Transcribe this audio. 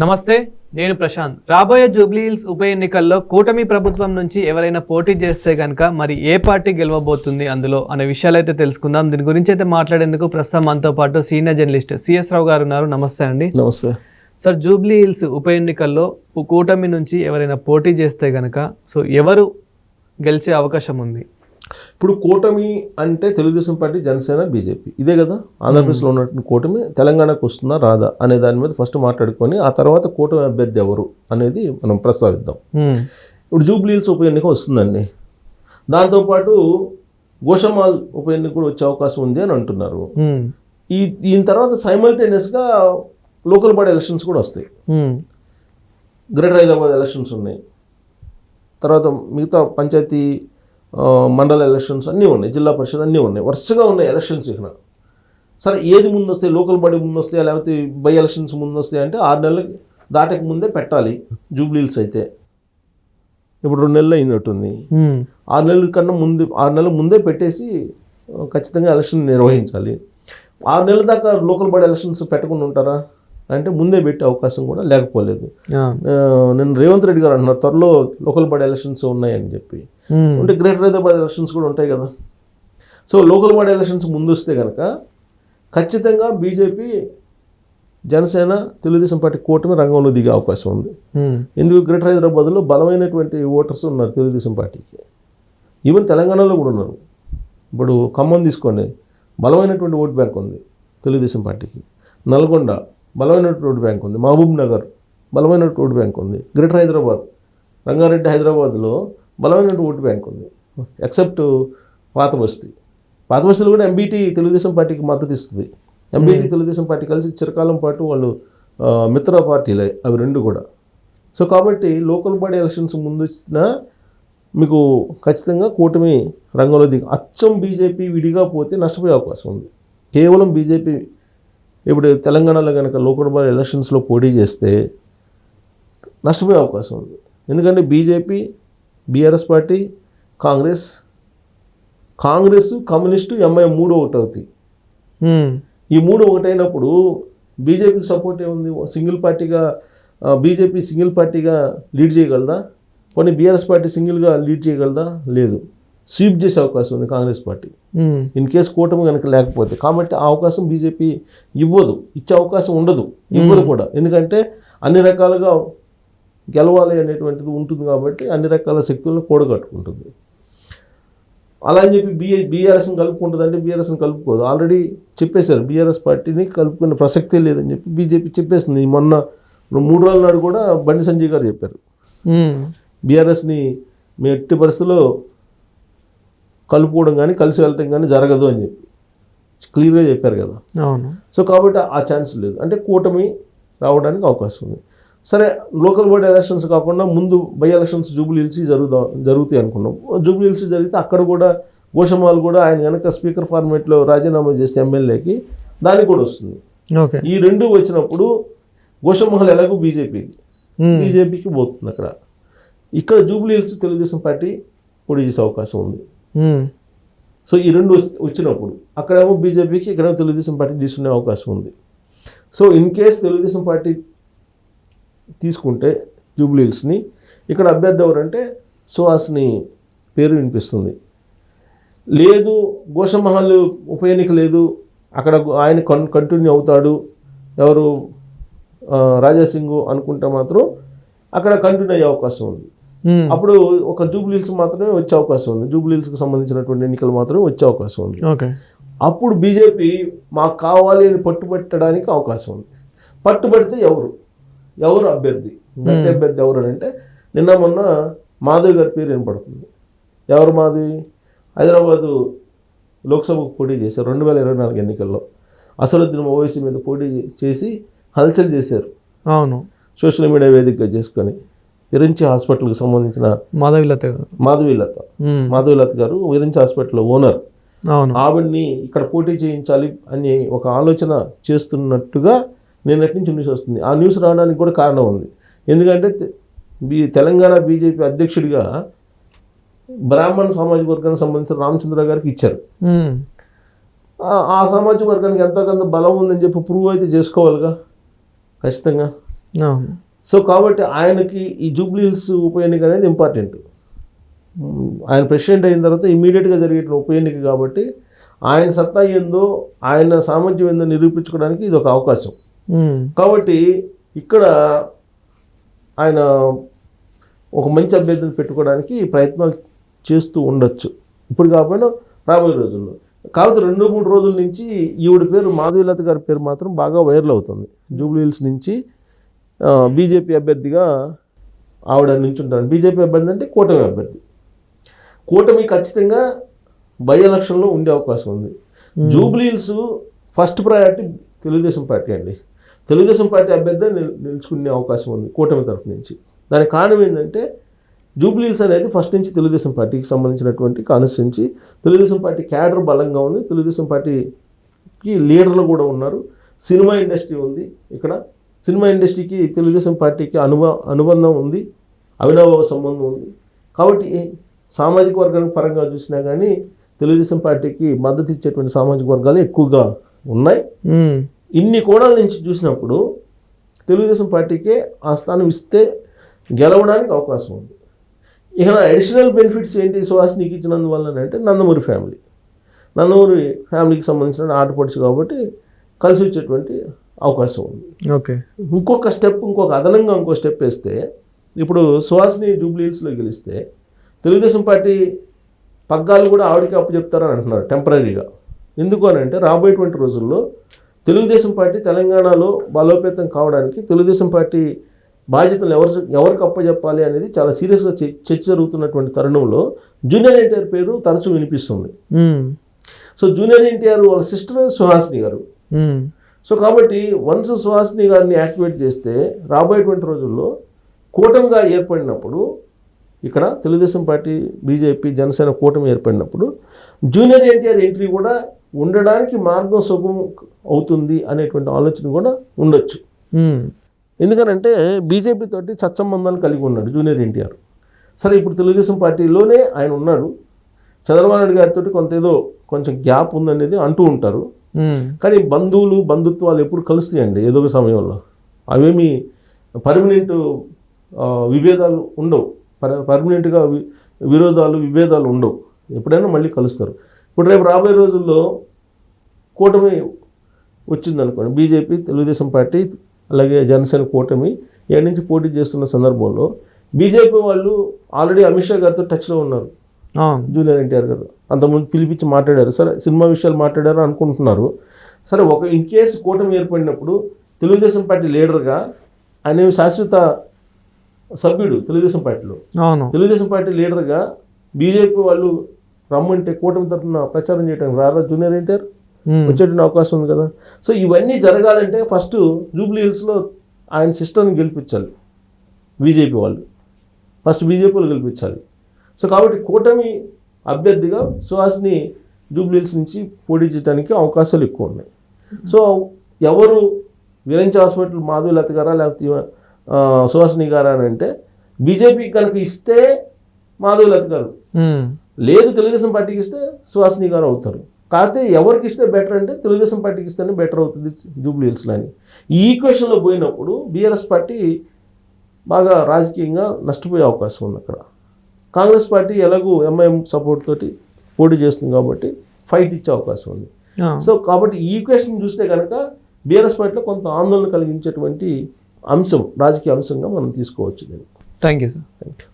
నమస్తే, నేను ప్రశాంత్. రాబోయే జూబ్లీహిల్స్ ఉప ఎన్నికల్లో కూటమి ప్రభుత్వం నుంచి ఎవరైనా పోటీ చేస్తే కనుక మరి ఏ పార్టీ గెలవబోతుంది అందులో అనే విషయాలు అయితే తెలుసుకుందాం. దీని గురించి అయితే మాట్లాడేందుకు ప్రస్తుతం మనతో పాటు సీనియర్ జర్నలిస్ట్ సిఎస్ రావు గారు ఉన్నారు. నమస్తే అండి. నమస్తే సార్, జూబ్లీహిల్స్ ఉప ఎన్నికల్లో కూటమి నుంచి ఎవరైనా పోటీ చేస్తే కనుక ఎవరు గెలిచే అవకాశం ఉంది? ఇప్పుడు కూటమి అంటే తెలుగుదేశం పార్టీ, జనసేన, బీజేపీ ఇదే కదా. ఆంధ్రప్రదేశ్లో ఉన్నటువంటి కూటమి తెలంగాణకు వస్తుందా రాదా అనే దాని మీద ఫస్ట్ మాట్లాడుకొని ఆ తర్వాత కూటమి అభ్యర్థి ఎవరు అనేది మనం ప్రస్తావిద్దాం. ఇప్పుడు జూబ్లీహిల్స్ ఉప ఎన్నిక వస్తుందండి. దాంతోపాటు గోషమాల్ ఉప ఎన్నిక కూడా వచ్చే అవకాశం ఉంది అని అంటున్నారు. దీని తర్వాత సైమల్టేనియస్గా లోకల్ బాడీ ఎలక్షన్స్ కూడా వస్తాయి. గ్రేటర్ హైదరాబాద్ ఎలక్షన్స్ ఉన్నాయి, తర్వాత మిగతా పంచాయతీ మండల ఎలక్షన్స్ అన్నీ ఉన్నాయి, జిల్లా పరిషత్ అన్నీ ఉన్నాయి, వరుసగా ఉన్నాయి ఎలక్షన్స్. ఇక్కడ సరే ఏది ముందు వస్తాయి, లోకల్ బాడీ ముందు వస్తాయా లేకపోతే బై ఎలక్షన్స్ ముందు వస్తాయి అంటే 6 నెలలు దాటక ముందే పెట్టాలి. జూబ్లీహిల్స్ అయితే ఇప్పుడు 2 నెలలు అయినట్టుంది. 6 నెలల కన్నా ముందు 6 నెలల ముందే పెట్టేసి ఖచ్చితంగా ఎలక్షన్ నిర్వహించాలి. 6 నెలల దాకా లోకల్ బాడీ ఎలక్షన్స్ పెట్టకుండా ఉంటారా అంటే ముందే పెట్టే అవకాశం కూడా లేకపోలేదు. నేను రేవంత్ రెడ్డి గారు అంటున్నారు త్వరలో లోకల్ బాడీ ఎలక్షన్స్ ఉన్నాయని చెప్పి. అంటే గ్రేటర్ హైదరాబాద్ ఎలక్షన్స్ కూడా ఉంటాయి కదా. సో లోకల్ బాడీ ఎలక్షన్స్ ముందు వస్తే కనుక ఖచ్చితంగా బీజేపీ, జనసేన, తెలుగుదేశం పార్టీ కూటమి రంగంలో దిగే అవకాశం ఉంది. ఎందుకు గ్రేటర్ హైదరాబాద్లో బలమైనటువంటి ఓటర్స్ ఉన్నారు తెలుగుదేశం పార్టీకి. ఈవెన్ తెలంగాణలో కూడా ఉన్నారు. ఇప్పుడు ఖమ్మం తీసుకోండి, బలమైనటువంటి ఓట్ బ్యాంక్ ఉంది తెలుగుదేశం పార్టీకి. నల్గొండ బలమైనటువంటి ఓట్ బ్యాంక్ ఉంది. మహబూబ్ నగర్ బలమైనటువంటి ఓట్ బ్యాంక్ ఉంది. గ్రేటర్ హైదరాబాద్, రంగారెడ్డి, హైదరాబాద్లో బలమైనటువంటి ఓటు బ్యాంక్ ఉంది. ఎక్సెప్ట్ పాత బస్తీలో కూడా ఎంబీటీ తెలుగుదేశం పార్టీకి మద్దతు ఇస్తుంది. ఎంబీటీ తెలుగుదేశం పార్టీ కలిసి చిరకాలం పాటు వాళ్ళు మిత్ర పార్టీలే అవి రెండు కూడా. సో కాబట్టి లోకల్ బాడీ ఎలక్షన్స్ ముందు వచ్చినా మీకు ఖచ్చితంగా కూటమి రంగంలో దిగి అచ్చం బీజేపీ విడిగా పోతే నష్టపోయే అవకాశం ఉంది. కేవలం బీజేపీ ఇప్పుడు తెలంగాణలో కనుక లోకల్ బాడీ ఎలక్షన్స్లో పోటీ చేస్తే నష్టపోయే అవకాశం ఉంది. ఎందుకంటే BJP, BRS party, Congress, communist, MIM 3 ఒకటి అవుతాయి. ఈ 3 ఒకటైనప్పుడు బీజేపీకి సపోర్ట్ ఏముంది? సింగిల్ పార్టీగా బీజేపీ సింగిల్ పార్టీగా లీడ్ చేయగలదా? కొన్ని బీఆర్ఎస్ పార్టీ సింగిల్గా లీడ్ చేయగలదా? లేదు. స్వీప్ చేసే అవకాశం ఉంది కాంగ్రెస్ పార్టీ ఇన్ కేసు కూటమి కనుక లేకపోతే. కాబట్టి ఆ అవకాశం బీజేపీ ఇవ్వదు, ఇచ్చే అవకాశం ఉండదు, ఇవ్వదు కూడా. ఎందుకంటే అన్ని రకాలుగా గెలవాలి అనేటువంటిది ఉంటుంది కాబట్టి అన్ని రకాల శక్తులను కూడగట్టుకుంటుంది. అలా అని చెప్పి బీఆర్ఎస్ని కలుపుకుంటుంది అంటే బీఆర్ఎస్ని కలుపుకోదు. ఆల్రెడీ చెప్పేశారు బీఆర్ఎస్ పార్టీని కలుపుకునే ప్రసక్తే లేదని చెప్పి బీజేపీ చెప్పేసింది. మొన్న 3 రోజుల నాడు కూడా బండి సంజయ్ గారు చెప్పారు బీఆర్ఎస్ని మీ ఎట్టి పరిస్థితుల్లో కలుపుకోవడం కానీ కలిసి వెళ్ళటం కానీ జరగదు అని చెప్పి క్లియర్గా చెప్పారు కదా. సో కాబట్టి ఆ ఛాన్స్ లేదు. అంటే కూటమి రావడానికి అవకాశం ఉంది. సరే లోకల్ బాడీ ఎలక్షన్స్ కాకుండా ముందు బై ఎలక్షన్స్ జూబ్లీహిల్స్ జరుగుతాయి అనుకున్నాం. జూబ్లీహిల్స్ జరిగితే అక్కడ కూడా గోషమాల్ కూడా ఆయన కనుక స్పీకర్ ఫార్మేట్లో రాజీనామా చేస్తే ఎమ్మెల్యేకి దానికి కూడా వస్తుంది. ఈ 2 వచ్చినప్పుడు గోషమాల్ ఎలాగో బీజేపీకి పోతుంది. ఇక్కడ జూబ్లీహిల్స్ తెలుగుదేశం పార్టీ పోటీ చేసే అవకాశం ఉంది. సో ఈ 2 వచ్చినప్పుడు అక్కడేమో బీజేపీకి, ఇక్కడేమో తెలుగుదేశం పార్టీ తీసుకునే అవకాశం ఉంది. So in case Telugu Desam party తీసుకుంటే జూబ్లీహిల్స్ని, ఇక్కడ అభ్యర్థి ఎవరంటే సుహాస్ని పేరు వినిపిస్తుంది. లేదు గోషమహల్ ఉప ఎన్నిక లేదు, అక్కడ ఆయన కంటిన్యూ అవుతాడు ఎవరు రాజాసింగ్ అనుకుంటే మాత్రం అక్కడ కంటిన్యూ అయ్యే అవకాశం ఉంది. అప్పుడు ఒక జూబ్లీహిల్స్ మాత్రమే వచ్చే అవకాశం ఉంది. జూబ్లీహిల్స్కి సంబంధించినటువంటి ఎన్నికలు మాత్రమే వచ్చే అవకాశం ఉంది. అప్పుడు బీజేపీ మాకు కావాలి అని పట్టుబట్టడానికి అవకాశం ఉంది. పట్టుబడితే ఎవరు అభ్యర్థి ఎవరు అని అంటే నిన్న మొన్న మాధవి గారి పేరు వినపడుతుంది. ఎవరు మాధవి? హైదరాబాదు లోక్సభకు పోటీ చేశారు 2024 ఎన్నికల్లో. అసదుద్దీన్ ఓవైసీ మీద పోటీ చేసి హల్చల్ చేశారు. అవును, సోషల్ మీడియా వేదికగా చేసుకొని. విరించి హాస్పిటల్కి సంబంధించిన మాధవీలత గారు విరించి హాస్పిటల్ ఓనర్. ఆవిడ్ని ఇక్కడ పోటీ చేయించాలి అని ఒక ఆలోచన చేస్తున్నట్టుగా నిన్నటి నుంచి న్యూస్ వస్తుంది. ఆ న్యూస్ రావడానికి కూడా కారణం ఉంది. ఎందుకంటే తెలంగాణ బీజేపీ అధ్యక్షుడిగా బ్రాహ్మణ సామాజిక వర్గానికి సంబంధించిన రామచంద్ర గారికి ఇచ్చారు. ఆ సామాజిక వర్గానికి ఎంతో కొంత బలం ఉందని చెప్పి ప్రూవ్ అయితే చేసుకోవాలిగా ఖచ్చితంగా. అవును. సో కాబట్టి ఆయనకి ఈ జూబ్లీహిల్స్ ఉప ఎన్నిక అనేది ఇంపార్టెంట్. ఆయన ప్రెసిడెంట్ అయిన తర్వాత ఇమీడియట్గా జరిగే ఉప ఎన్నిక కాబట్టి ఆయన సత్తా ఏందో ఆయన సామర్థ్యం ఏందో నిరూపించుకోవడానికి ఇది ఒక అవకాశం. కాబట్టి ఇక్కడ ఆయన ఒక మంచి అభ్యర్థిని పెట్టుకోవడానికి ప్రయత్నాలు చేస్తూ ఉండొచ్చు, ఇప్పుడు కాకపోయినా రాబోయే రోజుల్లో. కాబట్టి 2-3 రోజుల నుంచి ఈవిడ పేరు మాధవీలత గారి పేరు మాత్రం బాగా వైరల్ అవుతుంది. జూబ్లీహిల్స్ నుంచి బీజేపీ అభ్యర్థిగా ఆవిడ నిల్చుంటారు. బీజేపీ అభ్యర్థి అంటే కూటమి అభ్యర్థి. కూటమి ఖచ్చితంగా బై ఎలక్షన్లో ఉండే అవకాశం ఉంది. Jubilee Hills first priority Telugu Desam party అండి. తెలుగుదేశం పార్టీ అభ్యర్థి నిలుచుకునే అవకాశం ఉంది కూటమి తరఫు నుంచి. దానికి కారణం ఏంటంటే జూబ్లీహిల్స్ అనేది ఫస్ట్ నుంచి తెలుగుదేశం పార్టీకి సంబంధించినటువంటి కాన్స్టిట్యున్సీ. తెలుగుదేశం పార్టీ క్యాడర్ బలంగా ఉంది. తెలుగుదేశం పార్టీకి లీడర్లు కూడా ఉన్నారు. సినిమా ఇండస్ట్రీ ఉంది ఇక్కడ. సినిమా ఇండస్ట్రీకి తెలుగుదేశం పార్టీకి అనుబంధం ఉంది, అవినాభావ సంబంధం ఉంది. కాబట్టి సామాజిక వర్గానికి పరంగా చూసినా కానీ తెలుగుదేశం పార్టీకి మద్దతు ఇచ్చేటువంటి సామాజిక వర్గాలు ఎక్కువగా ఉన్నాయి. ఇన్ని కోణాల నుంచి చూసినప్పుడు తెలుగుదేశం పార్టీకే ఆ స్థానం ఇస్తే గెలవడానికి అవకాశం ఉంది. ఇక అడిషనల్ బెనిఫిట్స్ ఏంటి సుహాసినికి ఇచ్చినందువల్ల అంటే నందమూరి ఫ్యామిలీకి సంబంధించిన ఆటపడుచు కాబట్టి కలిసి వచ్చేటువంటి అవకాశం ఉంది. ఓకే. ఇంకొక అదనంగా ఇంకో స్టెప్ వేస్తే ఇప్పుడు సుహాసిని జూబ్లీహిల్స్లో గెలిస్తే తెలుగుదేశం పార్టీ పగ్గాలు కూడా ఆవిడకి అప్పచెప్తారని అంటున్నారు టెంపరీగా. ఎందుకు అని అంటే రాబోయేటువంటి రోజుల్లో తెలుగుదేశం పార్టీ తెలంగాణలో బలోపేతం కావడానికి తెలుగుదేశం పార్టీ బాధ్యతలు ఎవరికి అప్పచెప్పాలి అనేది చాలా సీరియస్గా చర్చ జరుగుతున్నటువంటి తరుణంలో జూనియర్ ఎన్టీఆర్ పేరు తరచూ వినిపిస్తుంది. సో జూనియర్ ఎన్టీఆర్ వాళ్ళ సిస్టర్ సుహాసిని గారు. సో కాబట్టి వన్స్ సుహాసిని గారిని యాక్టివేట్ చేస్తే రాబోయేటువంటి రోజుల్లో కూటమిగా ఏర్పడినప్పుడు ఇక్కడ తెలుగుదేశం పార్టీ, బీజేపీ, జనసేన కూటమి ఏర్పడినప్పుడు జూనియర్ ఎన్టీఆర్ ఎంట్రీ కూడా ఉండడానికి మార్గం సుగమం అవుతుంది అనేటువంటి ఆలోచన కూడా ఉండొచ్చు. ఎందుకనంటే బీజేపీ తోటి సత్సంబంధాలు కలిగి ఉన్నాడు జూనియర్ ఎన్టీఆర్. సరే ఇప్పుడు తెలుగుదేశం పార్టీలోనే ఆయన ఉన్నాడు. చంద్రబాబు నాయుడు గారితో కొంచెం గ్యాప్ ఉందనేది అంటూ ఉంటారు. కానీ బంధుత్వాలు ఎప్పుడు కలుస్తాయండి ఏదో ఒక సమయంలో. అవేమి పర్మనెంట్ విభేదాలు ఉండవు, పర్మనెంట్గా విభేదాలు ఉండవు. ఎప్పుడైనా మళ్ళీ కలుస్తారు. ఇప్పుడు రేపు రాబోయే రోజుల్లో కూటమి వచ్చిందనుకోండి, బీజేపీ, తెలుగుదేశం పార్టీ అలాగే జనసేన కూటమి ఏడు నుంచి పోటీ చేస్తున్న సందర్భంలో బీజేపీ వాళ్ళు ఆల్రెడీ అమిత్ షా గారితో టచ్లో ఉన్నారు. జూనియర్ ఎన్టీఆర్ గారు అంతకుముందు పిలిపించి మాట్లాడారు. సరే సినిమా విషయాలు మాట్లాడారు అనుకుంటున్నారు. సరే ఇన్ కేసు కూటమి ఏర్పడినప్పుడు తెలుగుదేశం పార్టీ లీడర్గా ఆయన శాశ్వత సభ్యుడు తెలుగుదేశం పార్టీలో. తెలుగుదేశం పార్టీ లీడర్గా బీజేపీ వాళ్ళు రమ్మంటే కూటమి తరఫున ప్రచారం చేయడానికి రారా జూనియర్ ఎన్టీఆర్? వచ్చేటువంటి అవకాశం ఉంది కదా. సో ఇవన్నీ జరగాలంటే ఫస్ట్ జూబ్లీహిల్స్లో ఆయన సిస్టర్ని గెలిపించాలి బీజేపీ వాళ్ళు. ఫస్ట్ బీజేపీ వాళ్ళు గెలిపించాలి. సో కాబట్టి కూటమి అభ్యర్థిగా సుహాసిని జూబ్లీహిల్స్ నుంచి పోటీ చేయడానికి అవకాశాలు ఎక్కువ ఉన్నాయి. సో ఎవరు విరంచి హాస్పిటల్ మాధవీలత గారా లేకపోతే సుహాసిని గారా అని అంటే బీజేపీకి కనుక ఇస్తే మాధవీలత గారు, లేదు తెలుగుదేశం పార్టీకి ఇస్తే సుహాసిని గారు అవుతారు. కాకపోతే ఎవరికి ఇస్తే బెటర్ అంటే తెలుగుదేశం పార్టీకి ఇస్తేనే బెటర్ అవుతుంది జూబ్లీహిల్స్లో అని. ఈ ఈక్వేషన్లో పోయినప్పుడు బీఆర్ఎస్ పార్టీ బాగా రాజకీయంగా నష్టపోయే అవకాశం ఉంది అక్కడ. కాంగ్రెస్ పార్టీ ఎలాగూ ఎంఐఎం సపోర్ట్ తోటి పోటీ చేస్తుంది కాబట్టి ఫైట్ ఇచ్చే అవకాశం ఉంది. సో కాబట్టి ఈ ఈక్వేషన్ చూస్తే కనుక బీఆర్ఎస్ పార్టీలో కొంత ఆందోళన కలిగించేటువంటి అంశం, రాజకీయ అంశంగా మనం తీసుకోవచ్చు. Thank you sir. Thank you.